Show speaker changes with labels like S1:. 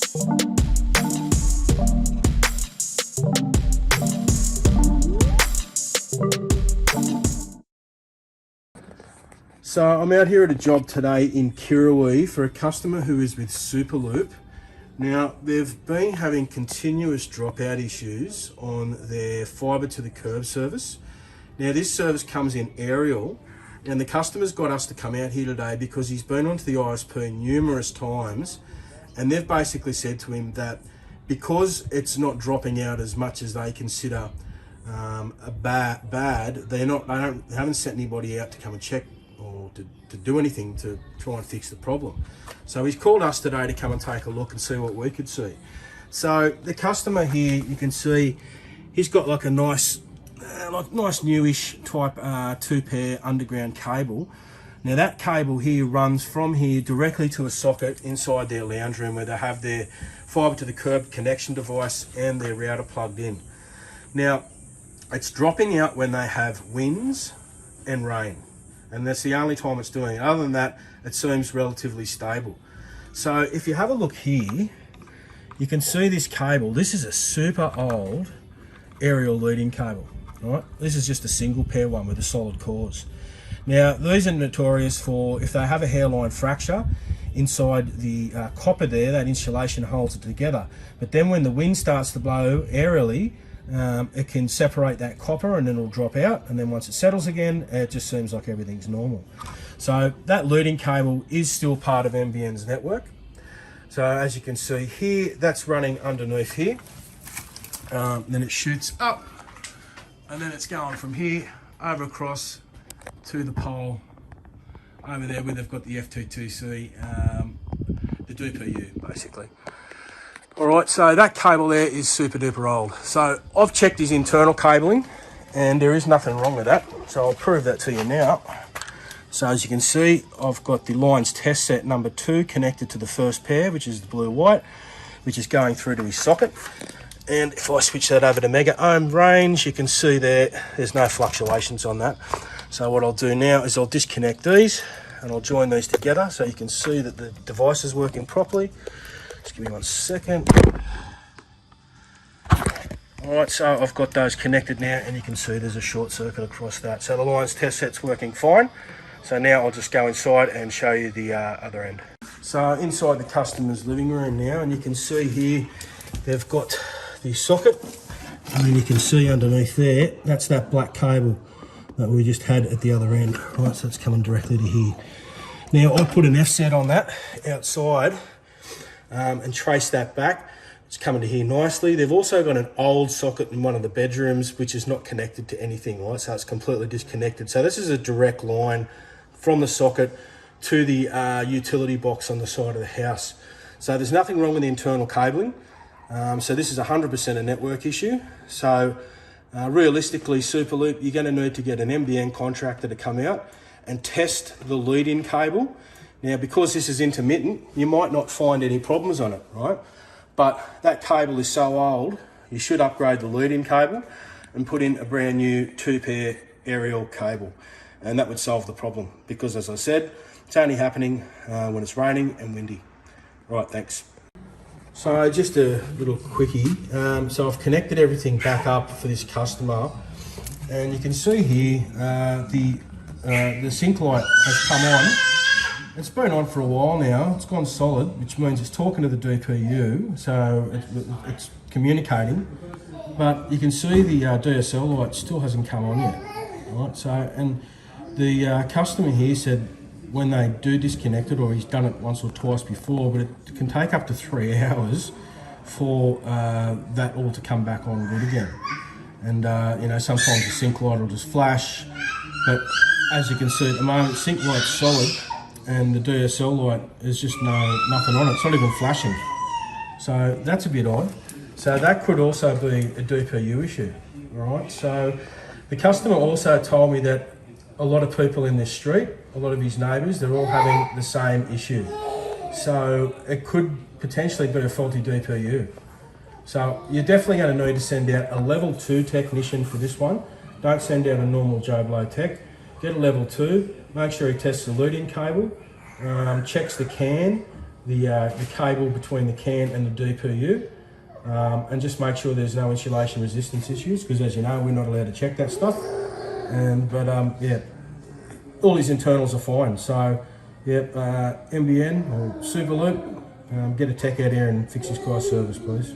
S1: So I'm out here at a job today in Kirrawee for a customer who is with Superloop. Now, they've been having continuous dropout issues on their fibre to the curb service. Now, this service comes in aerial, and the customer's got us to come out here today because he's been onto the ISP numerous times, and they've basically said to him that because it's not dropping out as much as they consider they haven't sent anybody out to come and check or to do anything to try and fix the problem. So he's called us today to come and take a look and see what we could see. So the customer here, you can see he's got like a nice newish type 2-pair underground cable. Now that cable here runs from here directly to a socket inside their lounge room where they have their fibre to the curb connection device and their router plugged in. Now it's dropping out when they have winds and rain, and that's the only time it's doing it. Other than that, it seems relatively stable. So if you have a look here, you can see this cable. This is a super old aerial leading cable, right? This is just a single pair one with a solid cores. Now, these are notorious for if they have a hairline fracture inside the copper there, that insulation holds it together. But then when the wind starts to blow aerially, it can separate that copper and then it'll drop out, and then once it settles again, it just seems like everything's normal. So that leading cable is still part of NBN's network. So as you can see here, that's running underneath here. Then it shoots up, and then it's going from here over across to the pole over there where they've got the FTTC, the DPU basically. All right, so that cable there is super duper old. So I've checked his internal cabling and there is nothing wrong with that. So I'll prove that to you now. So as you can see, I've got the lines test set number 2 connected to the first pair, which is the blue-white, which is going through to his socket. And if I switch that over to mega ohm range, you can see there's no fluctuations on that. So what I'll do now is I'll disconnect these and I'll join these together so you can see that the device is working properly. Just give me 1 second. All right, so I've got those connected now, and you can see there's a short circuit across that. So the lines test set's working fine. So now I'll just go inside and show you the other end. So inside the customer's living room now, and you can see here they've got the socket, and then you can see underneath there, that's that black cable that we just had at the other end. Right, so it's coming directly to here. Now I put an F-set on that outside and trace that back. It's coming to here nicely. They've also got an old socket in one of the bedrooms which is not connected to anything, right? So it's completely disconnected. So this is a direct line from the socket to the utility box on the side of the house. So there's nothing wrong with the internal cabling. So this is 100% a network issue. So realistically, Superloop, you're going to need to get an NBN contractor to come out and test the lead-in cable. Now, because this is intermittent, you might not find any problems on it, right? But that cable is so old, you should upgrade the lead-in cable and put in a brand new 2-pair aerial cable. And that would solve the problem because, as I said, it's only happening when it's raining and windy. Right, thanks. So just a little quickie. So I've connected everything back up for this customer, and you can see here the sync light has come on. It's been on for a while now. It's gone solid, which means it's talking to the DPU, so it's communicating. But you can see the DSL light still hasn't come on yet. Right. So, and the customer here said when they do disconnect it, or he's done it once or twice before, but it can take up to 3 hours for that all to come back on good again. And you know, sometimes the sync light will just flash, but as you can see at the moment, sync light's solid, and the DSL light is just nothing on it. It's not even flashing. So that's a bit odd. So that could also be a DPU issue, right? So the customer also told me that a lot of people in this street, a lot of his neighbours, they're all having the same issue. So it could potentially be a faulty DPU. So you're definitely going to need to send out a level 2 technician for this one. Don't send out a normal Joe Blow tech. Get a level 2, make sure he tests the lead-in cable, checks the CAN, the cable between the CAN and the DPU, and just make sure there's no insulation resistance issues, because as you know, we're not allowed to check that stuff. Yeah, all these internals are fine. So yeah, NBN or Superloop, get a tech out here and fix this guy's service, please.